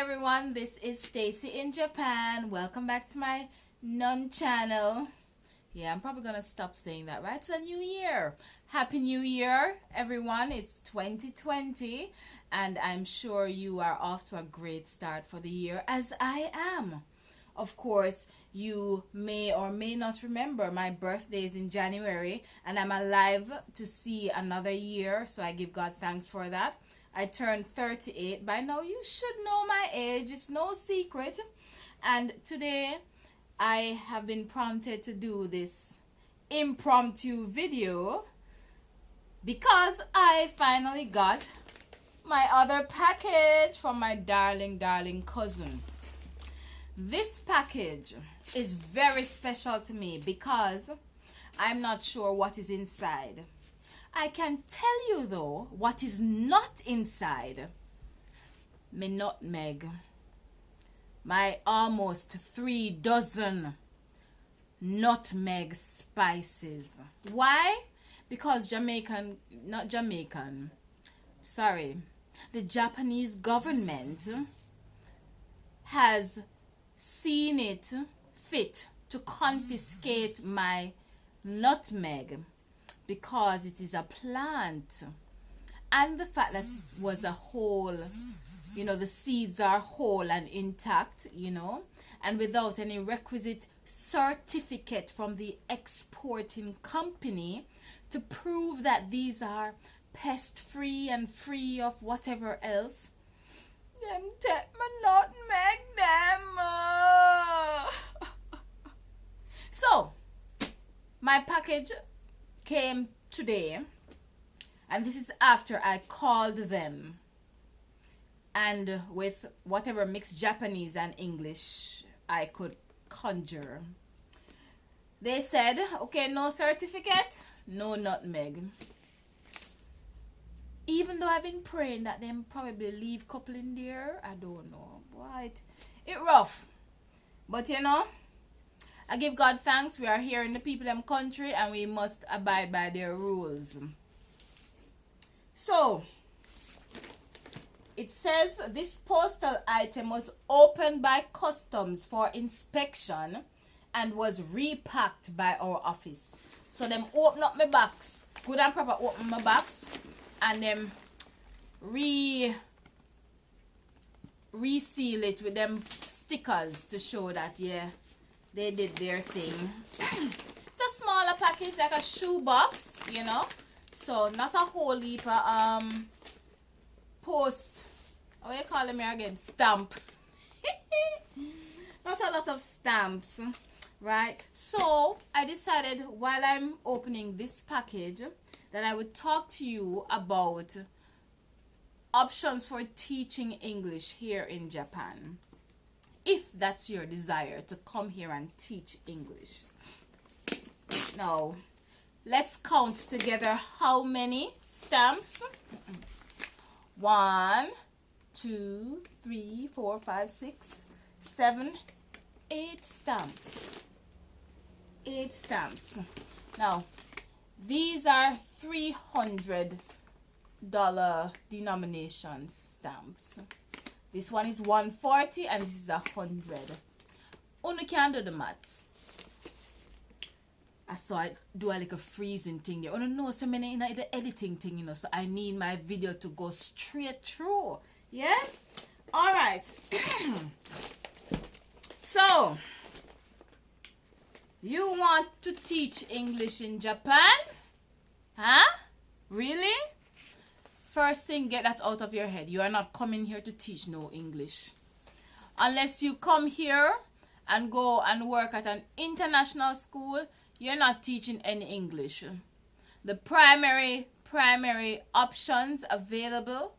everyone, this is Stacy in Japan. Welcome back to my channel. Yeah, I'm probably gonna stop saying that, right? It's a new year. Happy New Year, everyone. It's 2020, and I'm sure you are off to a great start for the year, as I am. Of course, you may or may not remember my birthday is in January, and I'm alive to see another year, so I give God thanks for that. I turned 38. By now, you should know my age. It's no secret. And today, I have been prompted to do this impromptu video because I finally got my other package from my darling cousin. This package is very special to me because I'm not sure what is inside. I can tell you though what is not inside. My nutmeg. My almost 3 dozen nutmeg spices. Why? Because the Japanese government has seen it fit to confiscate my nutmeg because it is a plant, and the fact that it was a whole, the seeds are whole and intact, and without any requisite certificate from the exporting company to prove that these are pest free and free of whatever else. Them take my nutmeg, them. So, my package came today, and this is after I called them, and with whatever mixed Japanese and English I could conjure, they said, okay, no certificate, no nutmeg. Even though I've been praying that them probably leave couple in there, I don't know. Boy, it rough. But I give God thanks. We are here in the people them country, and we must abide by their rules. So, it says this postal item was opened by customs for inspection and was repacked by our office. So them open up my box, good and proper open my box, and them reseal it with them stickers to show that, yeah, they did their thing. It's a smaller package, like a shoe box, so not a whole heap of post, what do you call them here again, stamp. Not a lot of stamps, right? So I decided while I'm opening this package that I would talk to you about options for teaching English here in Japan, if that's your desire to come here and teach English. Now, let's count together how many stamps. 1, 2, 3, 4, 5, 6, 7, 8 stamps. 8 stamps. Now, these are $300 denomination stamps. This one is 140 and this is 100. Only can do the maths. I saw it do a little freezing thing there. I don't know, so many in the editing thing, so I need my video to go straight through. Yeah? Alright. So, you want to teach English in Japan? Huh? Really? First thing, get that out of your head. You are not coming here to teach no English. Unless you come here and go and work at an international school, you're not teaching any English. The primary options available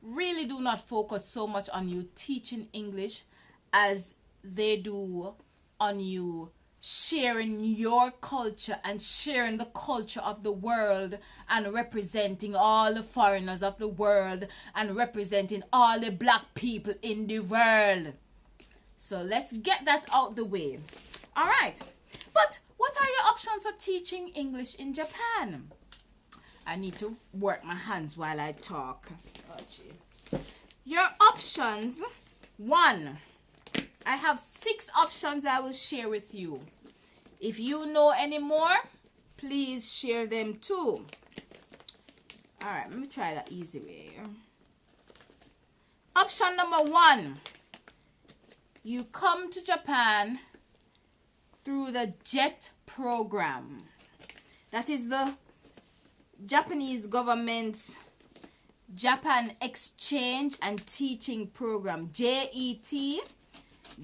really do not focus so much on you teaching English as they do on you sharing your culture and sharing the culture of the world and representing all the foreigners of the world and representing all the black people in the world. So let's get that out the way. All right. But what are your options for teaching English in Japan? I need to work my hands while I talk. Oh, gee. Your options 1. I have 6 options I will share with you. If you know any more, please share them too. Alright, let me try that easy way. Option number 1. You come to Japan through the JET program. That is the Japanese government's Japan Exchange and Teaching Program. JET,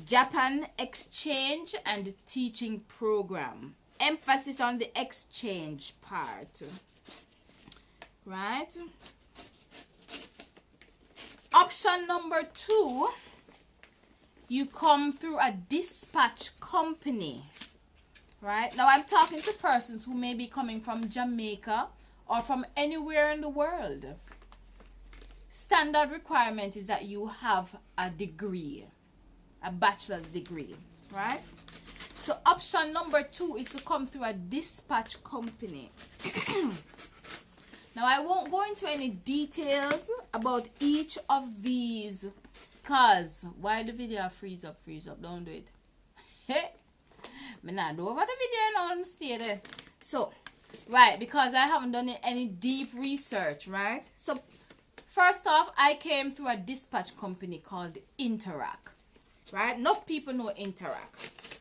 Japan Exchange and Teaching Program. Emphasis on the exchange part. Right? Option number 2. You come through a dispatch company. Right? Now I'm talking to persons who may be coming from Jamaica or from anywhere in the world. Standard requirement is that you have a degree, a bachelor's degree, right? So option number 2 is to come through a dispatch company. Now I won't go into any details about each of these, because why the video freeze up, don't do it. Me not do over the video now, stay there. So, right, because I haven't done any deep research, right? So, first off, I came through a dispatch company called Interact, right? Enough people know Interact.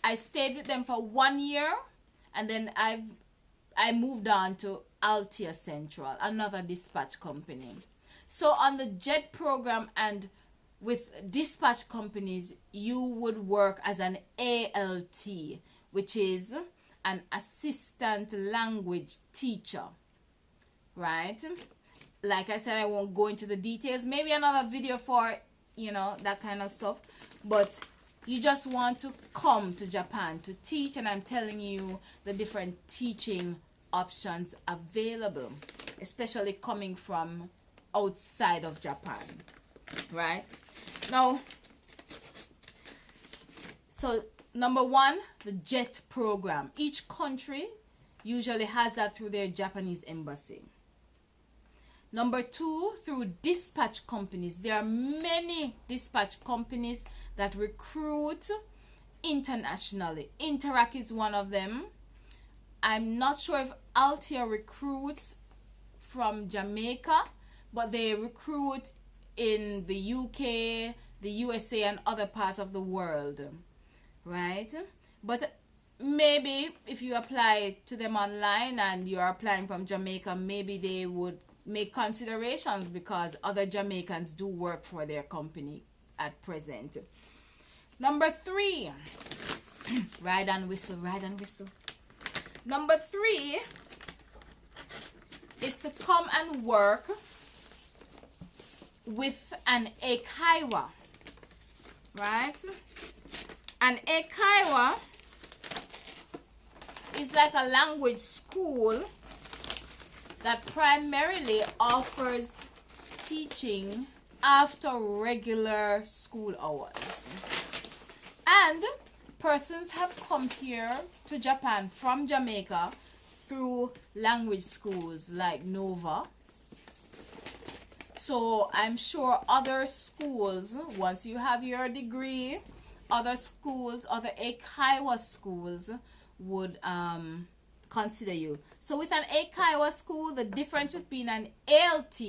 I stayed with them for 1 year, and then I moved on to Altia Central, another dispatch company. So, on the JET program and with dispatch companies, you would work as an ALT, which is an assistant language teacher, right? Like I said, I won't go into the details. Maybe another video for, you know, that kind of stuff. But you just want to come to Japan to teach, and I'm telling you the different teaching options available, especially coming from outside of Japan, right? Now, so number 1, the JET program. Each country usually has that through their Japanese embassy. Number 2, through dispatch companies. There are many dispatch companies that recruit internationally. Interact is one of them. I'm not sure if Altia recruits from Jamaica, but they recruit in the UK, the USA, and other parts of the world, right? But maybe if you apply to them online and you're applying from Jamaica, maybe they would make considerations because other Jamaicans do work for their company at present. Number 3, ride and whistle. Number 3 is to come and work with an eikaiwa, right? An eikaiwa is like a language school that primarily offers teaching after regular school hours. And persons have come here to Japan from Jamaica through language schools like Nova. So I'm sure other schools, once you have your degree, other schools, other eikaiwa schools would consider you. So with an eikaiwa school, the difference between an ALT,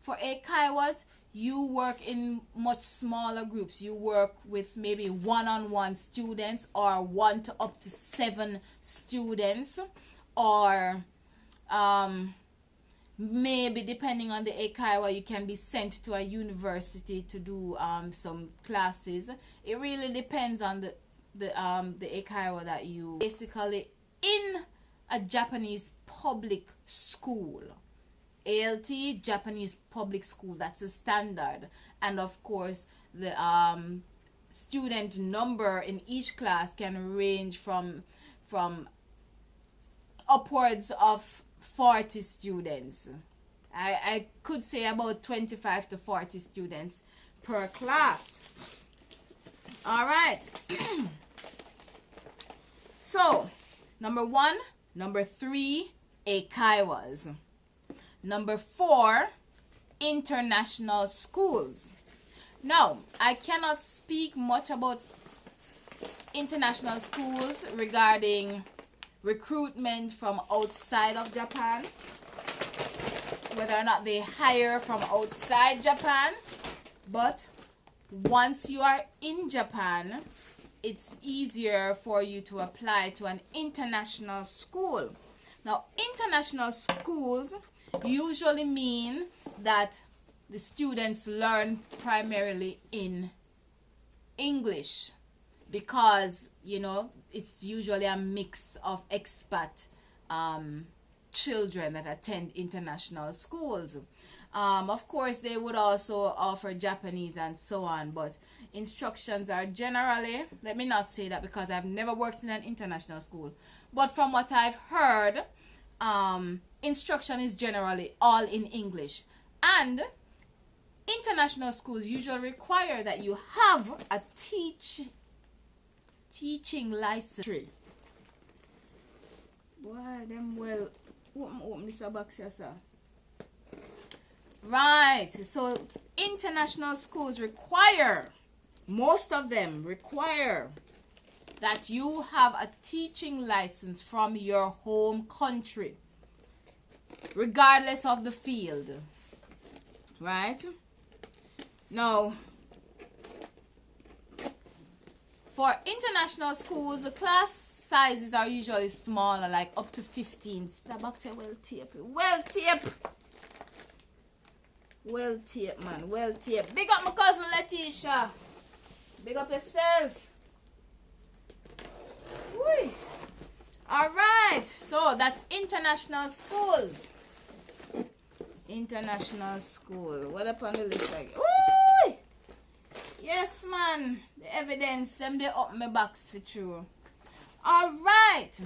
for eikaiwas, you work in much smaller groups. You work with maybe one-on-one students, or 1 to up to 7 students, or maybe depending on the eikaiwa, you can be sent to a university to do some classes. It really depends on the eikaiwa that you basically in a Japanese public school. ALT, Japanese public school, that's the standard. And of course, the student number in each class can range from upwards of 40 students. I could say about 25 to 40 students per class. All right. So, number 1, number 3, eikaiwas. Number 4, international schools. Now, I cannot speak much about international schools regarding recruitment from outside of Japan, whether or not they hire from outside Japan. But once you are in Japan, it's easier for you to apply to an international school. Now, international schools usually mean that the students learn primarily in English, because, you know, it's usually a mix of expat children that attend international schools. Of course, they would also offer Japanese and so on, but instructions are generally, let me not say that because I've never worked in an international school, but from what I've heard, instruction is generally all in English. And international schools usually require that you have a teaching license. Boy, them well, open this box here, sir. Right, so international schools require, most of them require that you have a teaching license from your home country, regardless of the field. Right? Now, for international schools, the class sizes are usually smaller, like up to 15. That box here well taped. Well taped. Well taped, man. Well taped. Big up my cousin Letitia. Big up yourself. Whee. Alright. So that's international schools. International school. What up on the list? Like, ooh! Yes, man. The evidence. Them they up my box for true. Alright.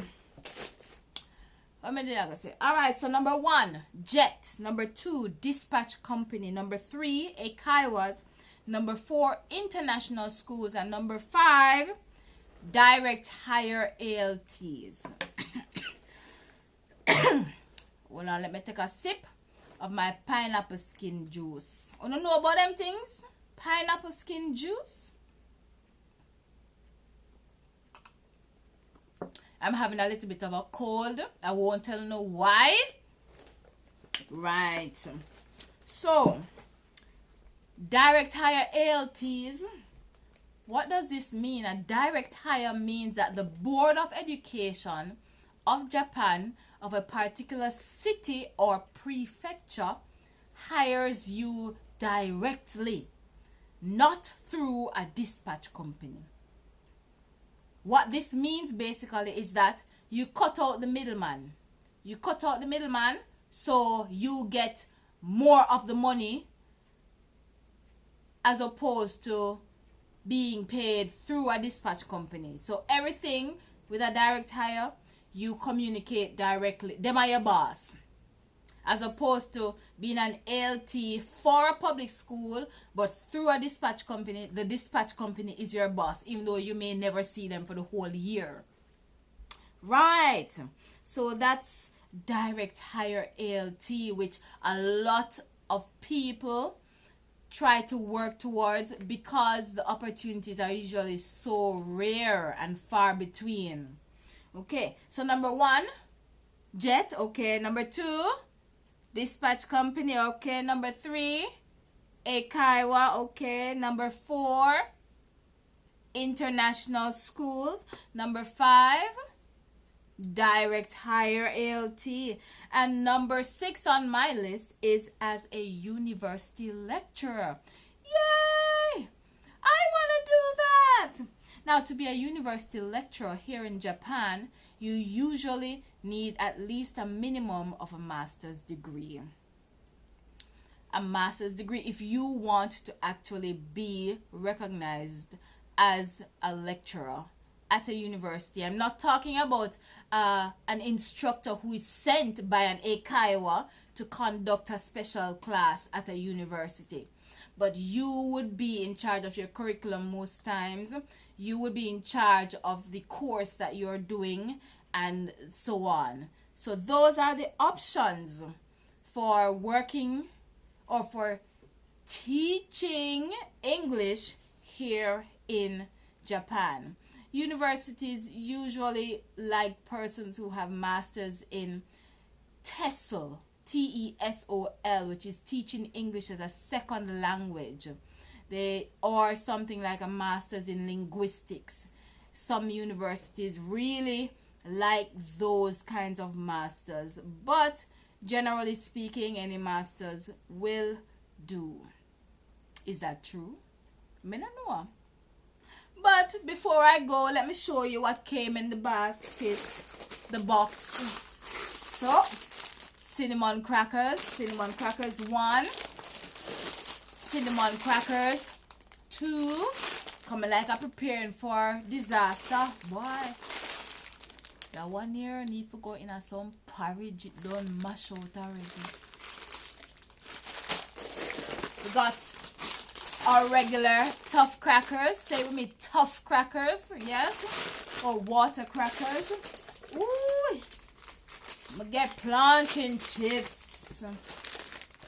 What did I say? Alright, so number 1, Jet. Number 2, Dispatch Company. Number 3, Eikaiwas. Number 4, International Schools. And number 5, Direct Hire ALTs. Hold on, let me take a sip of my pineapple skin juice. You don't know about them things? Pineapple skin juice? I'm having a little bit of a cold. I won't tell you why. Right. So, direct hire ALTs. What does this mean? A direct hire means that the Board of Education of Japan of a particular city or prefecture hires you directly, not through a dispatch company. What this means basically is that you cut out the middleman. You cut out the middleman, so you get more of the money as opposed to being paid through a dispatch company. So everything with a direct hire, you communicate directly. Them are your boss. As opposed to being an ALT for a public school, but through a dispatch company, the dispatch company is your boss, even though you may never see them for the whole year. Right. So that's direct hire ALT, which a lot of people try to work towards because the opportunities are usually so rare and far between. Okay, so number 1, Jet. Okay, number 2, dispatch company. Okay, number 3, Eikaiwa. Okay, number 4, international schools. Number 5, direct hire ALT. And number 6 on my list is as a university lecturer. Yay! I want to do that. Now, to be a university lecturer here in Japan, you usually need at least a minimum of a master's degree. A master's degree if you want to actually be recognized as a lecturer at a university. I'm not talking about an instructor who is sent by an Eikaiwa to conduct a special class at a university. But you would be in charge of your curriculum most times. You would be in charge of the course that you're doing and so on. So those are the options for working or for teaching English here in Japan. Universities usually like persons who have masters in TESOL, TESOL, which is teaching English as a second language. Or something like a master's in linguistics. Some universities really like those kinds of masters, but generally speaking, any masters will do. Is that true? I don't know. But before I go, let me show you what came in the basket, the box. So, cinnamon crackers 1, cinnamon crackers 2. Coming like I'm preparing for disaster. Boy, that one here need to go in a some porridge. It don't mash out already. We got our regular tough crackers. Say with me, tough crackers. Yes. Or water crackers. Ooh. I'm gonna get plantain chips.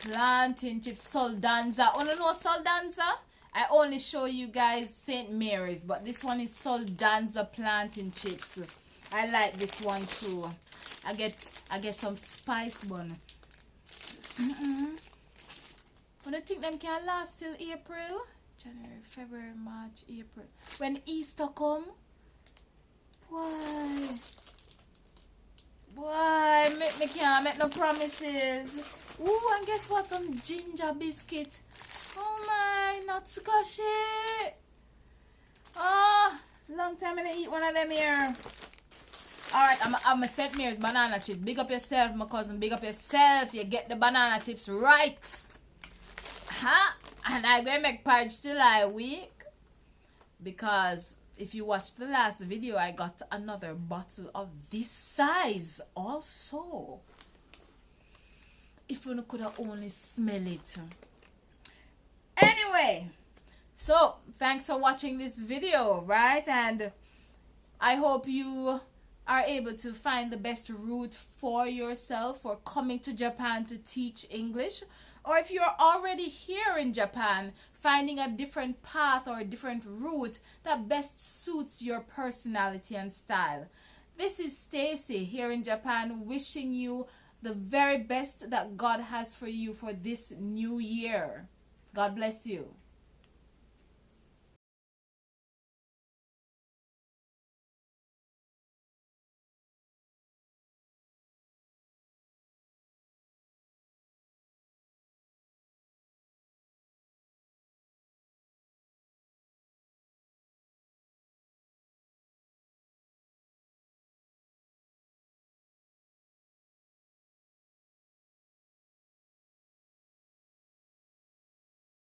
Soldanza. Wanna know Soldanza? I only show you guys St. Mary's, but this one is Soldanza plantain chips. I like this one too. I get some spice bun. When I think them can last till April, January, February, March, April. When Easter come, boy, me can't make no promises. Ooh, and guess what? Some ginger biscuit. Oh my, not squishy. Oh, long time I didn't eat one of them here. Alright, I'm a St. Mary's banana chips. Big up yourself, my cousin. Big up yourself. You get the banana chips right. Huh? And I'm going to make porridge till I week. Because if you watched the last video, I got another bottle of this size also. If you could have only smell it. Anyway, so thanks for watching this video, right? And I hope you are able to find the best route for yourself for coming to Japan to teach English. Or if you're already here in Japan, finding a different path or a different route that best suits your personality and style. This is Stacy here in Japan, wishing you the very best that God has for you for this new year. God bless you.